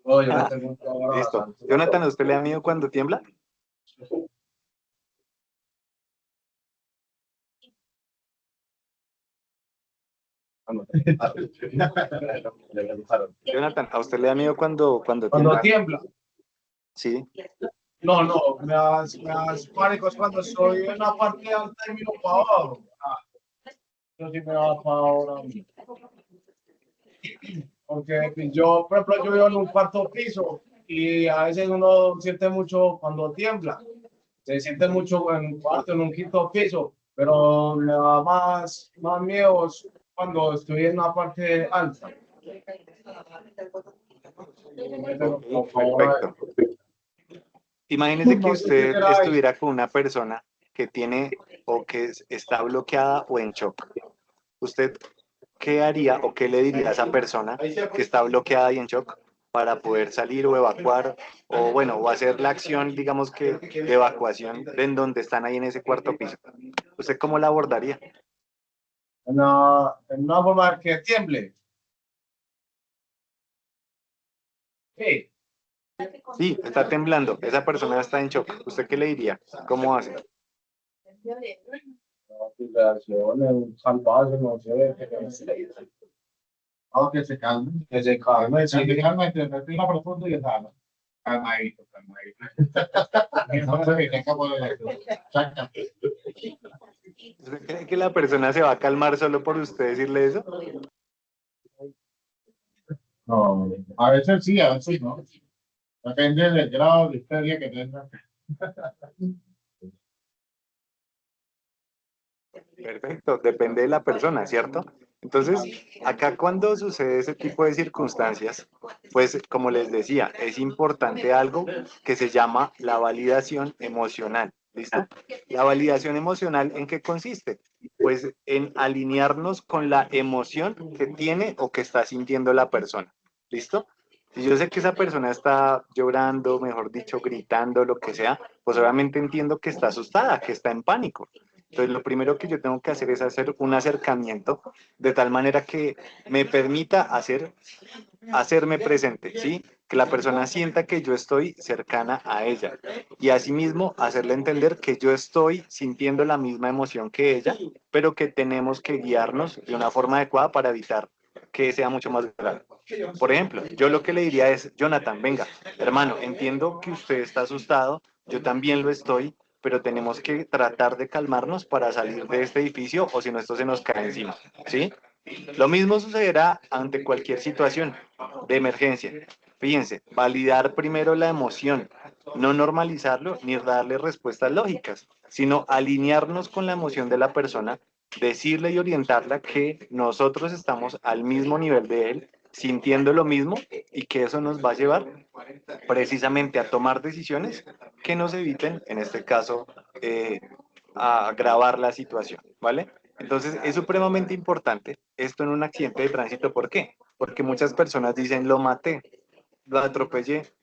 Oh, yo le tengo un favor a las Listo. alturas. Jonathan, ¿a usted le da miedo cuando tiembla? Jonathan, ¿a usted le da miedo cuando Cuando tiembla? tiembla. Sí. No, me das pánico es cuando estoy en la parte alta y miro para abajo. Yo sí me va para ahora. Porque pues, yo, por ejemplo, yo vivo en un cuarto piso y a veces uno siente mucho cuando tiembla. Se siente mucho en un cuarto, en un quinto piso, pero me da más miedo cuando estoy en la parte alta. Ok, perfecto. Imagínese que usted estuviera con una persona que tiene o que está bloqueada o en shock. ¿Usted qué haría o qué le diría a esa persona que está bloqueada y en shock para poder salir o evacuar o bueno, o hacer la acción, digamos que de evacuación de en donde están ahí en ese cuarto piso? ¿Usted cómo la abordaría? En una forma que tiemble. Sí. Sí, está temblando, esa persona está en shock. ¿Usted qué le diría? ¿Cómo hace? Un salvaje, no sé. Aunque se calme. Que se calme, Si sí. se calma, te respira profundo y exhala. Calmadito, calmadito. No se tenga por el Exacto. ¿Usted cree que la persona se va a calmar solo por usted decirle eso? No, a veces sí, a veces no. Depende del grado de histeria que tenga. Perfecto, depende de la persona, ¿cierto? Entonces, acá cuando sucede ese tipo de circunstancias, pues como les decía, es importante algo que se llama la validación emocional, ¿listo? La validación emocional, ¿en qué consiste? Pues en alinearnos con la emoción que tiene o que está sintiendo la persona, ¿listo? Si yo sé que esa persona está llorando, mejor dicho, gritando, lo que sea, pues obviamente entiendo que está asustada, que está en pánico. Entonces, lo primero que yo tengo que hacer es hacer un acercamiento de tal manera que me permita hacerme presente, ¿sí? Que la persona sienta que yo estoy cercana a ella y asimismo hacerle entender que yo estoy sintiendo la misma emoción que ella, pero que tenemos que guiarnos de una forma adecuada para evitar que sea mucho más grave. Por ejemplo, yo lo que le diría es, Jonathan, venga, hermano, entiendo que usted está asustado, yo también lo estoy, pero tenemos que tratar de calmarnos para salir de este edificio o si no esto se nos cae encima, ¿sí? Lo mismo sucederá ante cualquier situación de emergencia. Fíjense, validar primero la emoción, no normalizarlo ni darle respuestas lógicas, sino alinearnos con la emoción de la persona, decirle y orientarla que nosotros estamos al mismo nivel de él, sintiendo lo mismo y que eso nos va a llevar precisamente a tomar decisiones que nos eviten, en este caso, a agravar la situación, ¿vale? Entonces, es supremamente importante esto en un accidente de tránsito. ¿Por qué? Porque muchas personas dicen, lo maté, lo atropellé,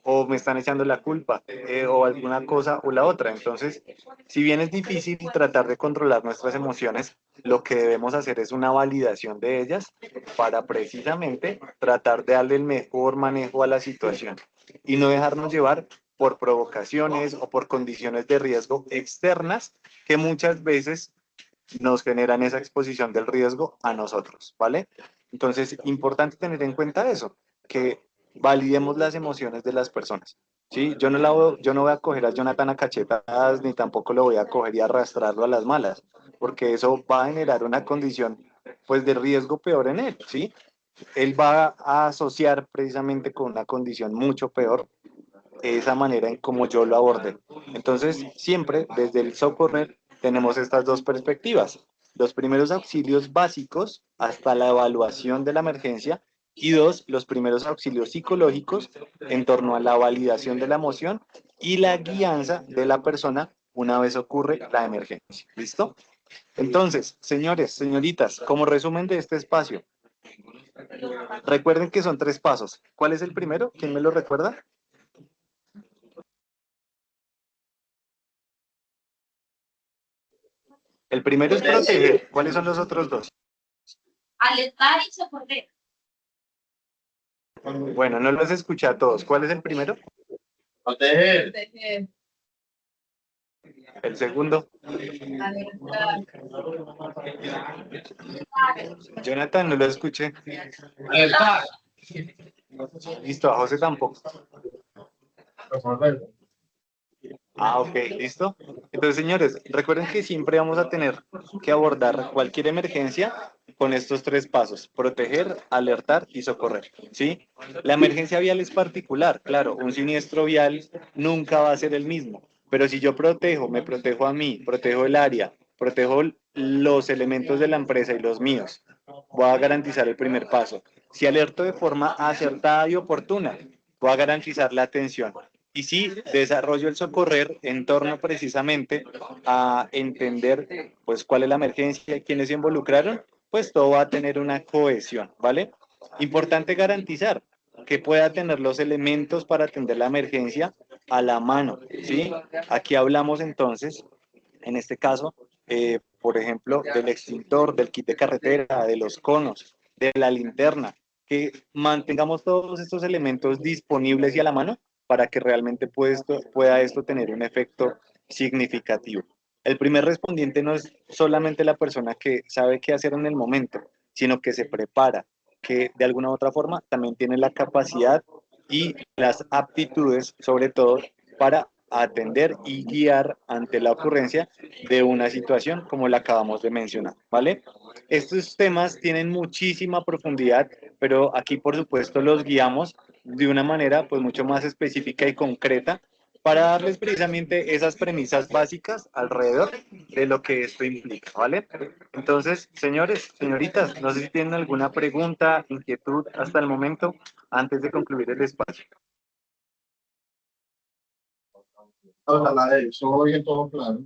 o me están echando la culpa, o alguna cosa o la otra. Entonces, si bien es difícil tratar de controlar nuestras emociones, lo que debemos hacer es una validación de ellas para precisamente tratar de darle el mejor manejo a la situación y no dejarnos llevar por provocaciones o por condiciones de riesgo externas que muchas veces nos generan esa exposición del riesgo a nosotros, ¿vale? Entonces, importante tener en cuenta eso, que validemos las emociones de las personas, ¿sí? Yo no voy a coger a Jonathan a cachetadas, ni tampoco lo voy a coger y arrastrarlo a las malas, porque eso va a generar una condición, pues, de riesgo peor en él, ¿sí? Él va a asociar precisamente con una condición mucho peor esa manera en como yo lo abordé. Entonces, siempre desde el socorrer tenemos estas dos perspectivas. Los primeros auxilios básicos hasta la evaluación de la emergencia y dos, los primeros auxilios psicológicos en torno a la validación de la emoción y la guianza de la persona una vez ocurre la emergencia. ¿Listo? Entonces, señores, señoritas, como resumen de este espacio, recuerden que son 3 pasos. ¿Cuál es el primero? ¿Quién me lo recuerda? El primero es proteger. ¿Cuáles son los otros dos? Alertar y socorrer. Bueno, no los escuché a todos. ¿Cuál es el primero? Proteger. El segundo. Jonathan, no lo escuché. Alertar. Listo, a José tampoco. Ah, ok, listo. Entonces, señores, recuerden que siempre vamos a tener que abordar cualquier emergencia con estos 3 pasos: proteger, alertar y socorrer, ¿sí? La emergencia vial es particular, claro, un siniestro vial nunca va a ser el mismo, pero si yo protejo, me protejo a mí, protejo el área, protejo los elementos de la empresa y los míos, voy a garantizar el primer paso. Si alerto de forma acertada y oportuna, voy a garantizar la atención. Y sí, desarrollo el socorrer en torno precisamente a entender pues cuál es la emergencia y quiénes se involucraron, pues todo va a tener una cohesión, ¿vale? Importante garantizar que pueda tener los elementos para atender la emergencia a la mano, ¿sí? Aquí hablamos entonces, en este caso, por ejemplo, del extintor, del kit de carretera, de los conos, de la linterna, que mantengamos todos estos elementos disponibles y a la mano para que realmente pueda esto tener un efecto significativo. El primer respondiente no es solamente la persona que sabe qué hacer en el momento, sino que se prepara, que de alguna u otra forma también tiene la capacidad y las aptitudes, sobre todo, para atender y guiar ante la ocurrencia de una situación como la acabamos de mencionar, ¿vale? Estos temas tienen muchísima profundidad, pero aquí por supuesto los guiamos de una manera pues mucho más específica y concreta para darles precisamente esas premisas básicas alrededor de lo que esto implica, ¿vale? Entonces, señores, señoritas, no sé si tienen alguna pregunta, inquietud hasta el momento antes de concluir el espacio. Ojalá eso. Solo bien todo claro.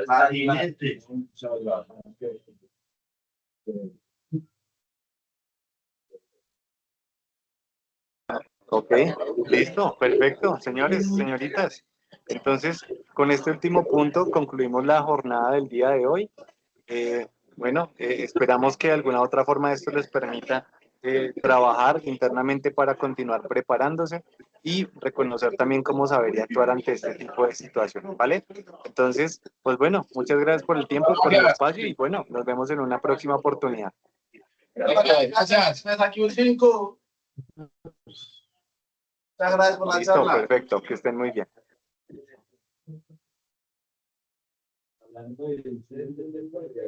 Imagínate. Muchas gracias. Ok, listo, perfecto, señores, señoritas. Entonces, con este último punto concluimos la jornada del día de hoy. Bueno, esperamos que de alguna otra forma esto les permita trabajar internamente para continuar preparándose y reconocer también cómo saber y actuar ante este tipo de situaciones, ¿vale? Entonces, pues bueno, muchas gracias por el tiempo, por el espacio y bueno, nos vemos en una próxima oportunidad. Gracias. Aquí un 5. Muchas gracias por la Listo, charla. perfecto, que estén muy bien.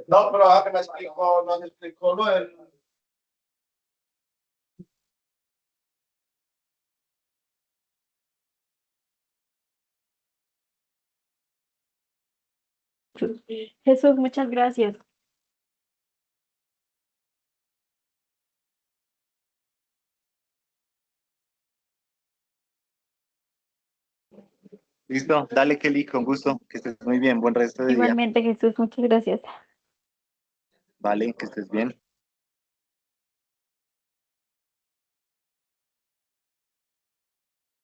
No, pero ahora que nos explicó lo del Jesús. Jesús, muchas gracias. Listo, dale Kelly, con gusto, que estés muy bien, buen resto de día. Igualmente, Jesús, muchas gracias. Vale, que estés bien.